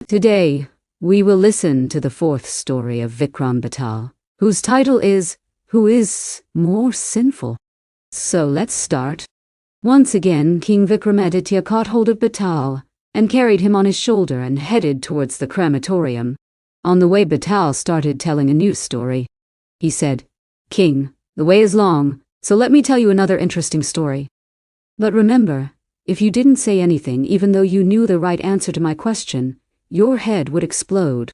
Today, we will listen to the fourth story of Vikram Betal, whose title is Who is More Sinful? So let's start. Once again, King Vikramaditya caught hold of Betal and carried him on his shoulder and headed towards the crematorium. On the way, Betal started telling a new story. He said, "King, the way is long, so let me tell you another interesting story. But remember, if you didn't say anything even though you knew the right answer to my question, your head would explode.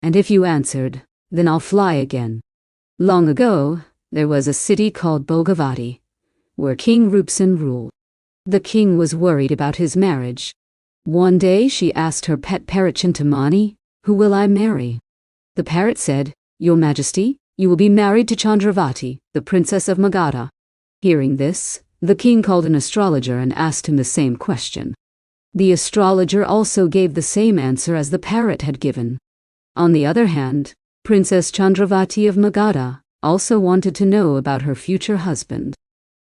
And if you answered, then I'll fly again. Long ago, there was a city called Bhogavati, where King Rupsen ruled. The king was worried about his marriage. One day she asked her pet parrot Chintamani, "Who will I marry?" The parrot said, "Your Majesty, you will be married to Chandravati, the princess of Magadha." Hearing this, the king called an astrologer and asked him the same question. The astrologer also gave the same answer as the parrot had given. On the other hand, Princess Chandravati of Magadha also wanted to know about her future husband.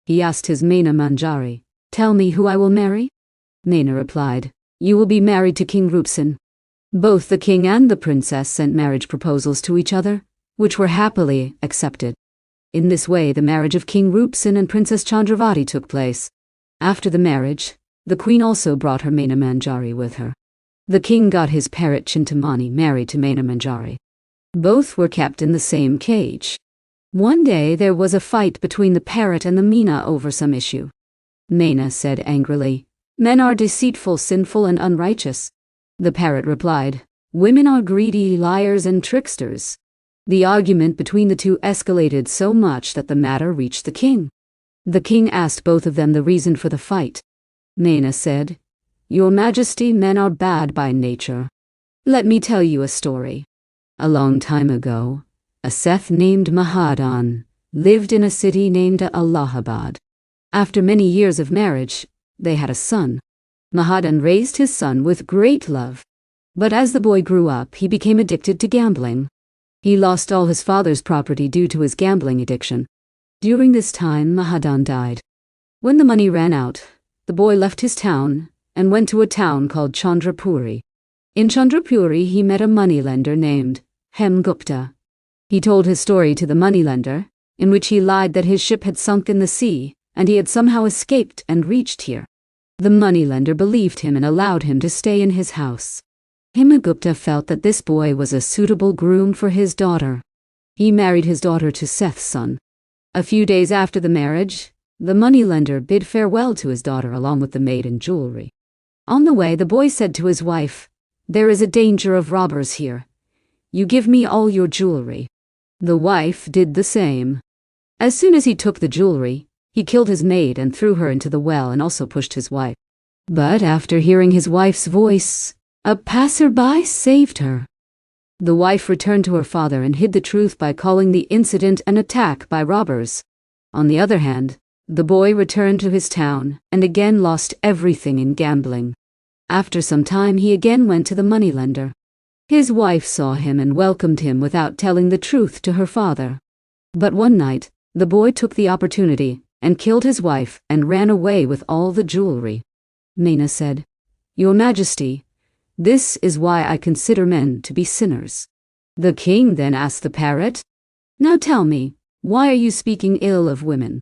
He asked his Maina Manjari, "Tell me who I will marry?" Maina replied, "You will be married to King Rupsen." Both the king and the princess sent marriage proposals to each other, which were happily accepted. In this way, the marriage of King Rupsen and Princess Chandravati took place. After the marriage, the queen also brought her Maina Manjari with her. The king got his parrot Chintamani married to Maina Manjari. Both were kept in the same cage. One day there was a fight between the parrot and the Meena over some issue. Maina said angrily, "Men are deceitful, sinful, and unrighteous." The parrot replied, "Women are greedy, liars, and tricksters." The argument between the two escalated so much that the matter reached the king. The king asked both of them the reason for the fight. Maina said, "Your Majesty, men are bad by nature. Let me tell you a story. A long time ago, a Seth named Mahadan lived in a city named Allahabad. After many years of marriage, they had a son. Mahadan raised his son with great love. But as the boy grew up, he became addicted to gambling. He lost all his father's property due to his gambling addiction. During this time, Mahadan died. When the money ran out, the boy left his town and went to a town called Chandrapuri. In Chandrapuri, he met a moneylender named Hemgupta. He told his story to the moneylender, in which he lied that his ship had sunk in the sea and he had somehow escaped and reached here. The moneylender believed him and allowed him to stay in his house. Hemgupta felt that this boy was a suitable groom for his daughter. He married his daughter to Seth's son. A few days after the marriage, the moneylender bid farewell to his daughter along with the maid and jewelry. On the way, the boy said to his wife, "There is a danger of robbers here. You give me all your jewelry." The wife did the same. As soon as he took the jewelry, he killed his maid and threw her into the well and also pushed his wife. But after hearing his wife's voice, a passerby saved her. The wife returned to her father and hid the truth by calling the incident an attack by robbers. On the other hand, the boy returned to his town and again lost everything in gambling. After some time, he again went to the moneylender. His wife saw him and welcomed him without telling the truth to her father. But one night, the boy took the opportunity and killed his wife and ran away with all the jewelry. Maina said, "Your Majesty, this is why I consider men to be sinners." The king then asked the parrot, "Now tell me, why are you speaking ill of women?"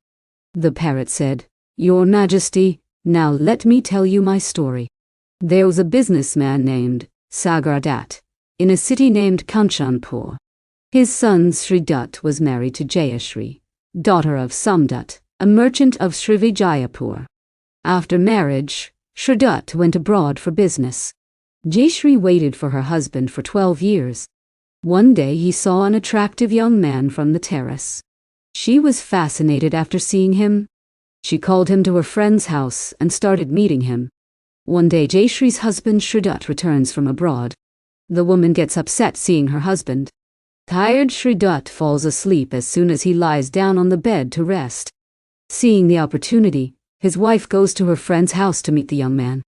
The parrot said, "Your Majesty, now let me tell you my story. There was a businessman named Sagardat in a city named Kanchanpur. His son Sridutt was married to Jayashri, daughter of Samdutt, a merchant of Srivijayapur. After marriage, Sridutt went abroad for business. Jayashri waited for her husband for 12 years. One day he saw an attractive young man from the terrace. She was fascinated after seeing him. She called him to her friend's house and started meeting him. One day Jayashri's husband Sridutt returns from abroad. The woman gets upset seeing her husband. Tired, Sridutt falls asleep as soon as he lies down on the bed to rest. Seeing the opportunity, his wife goes to her friend's house to meet the young man.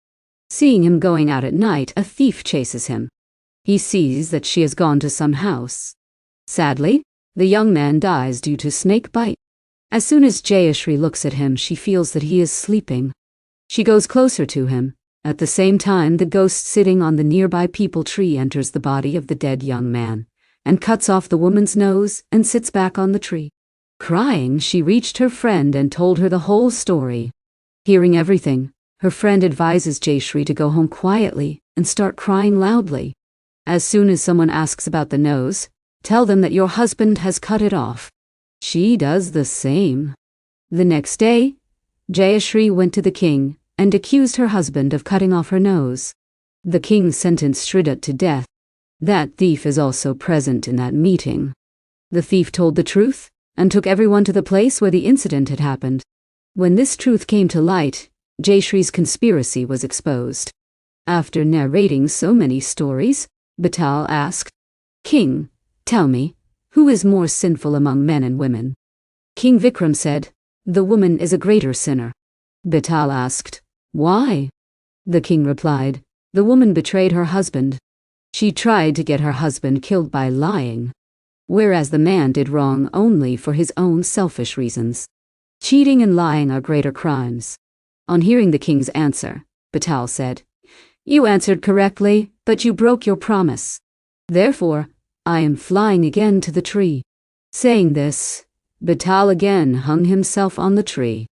Seeing him going out at night, a thief chases him. He sees that she has gone to some house. Sadly, the young man dies due to snake bite. As soon as Jayashri looks at him, she feels that he is sleeping. She goes closer to him At the same time, the ghost sitting on the nearby peepal tree enters the body of the dead young man and cuts off the woman's nose and sits back on the tree. Crying, she reached her friend and told her the whole story. Hearing everything, her friend advises Jayashree to go home quietly and start crying loudly. As soon as someone asks about the nose, tell them that your husband has cut it off. She does the same. The next day, Jayashree went to the king and accused her husband of cutting off her nose. The king sentenced Shraddha to death. That thief is also present in that meeting. The thief told the truth and took everyone to the place where the incident had happened. When this truth came to light, Jayashree's conspiracy was exposed. After narrating so many stories, Betal asked, "King, tell me, who is more sinful among men and women?" King Vikram said, "The woman is a greater sinner." Betal asked, "Why?" The king replied, "The woman betrayed her husband. She tried to get her husband killed by lying, whereas the man did wrong only for his own selfish reasons. Cheating and lying are greater crimes." On hearing the king's answer, Betal said, "You answered correctly, but you broke your promise. Therefore, I am flying again to the tree." Saying this, Betal again hung himself on the tree.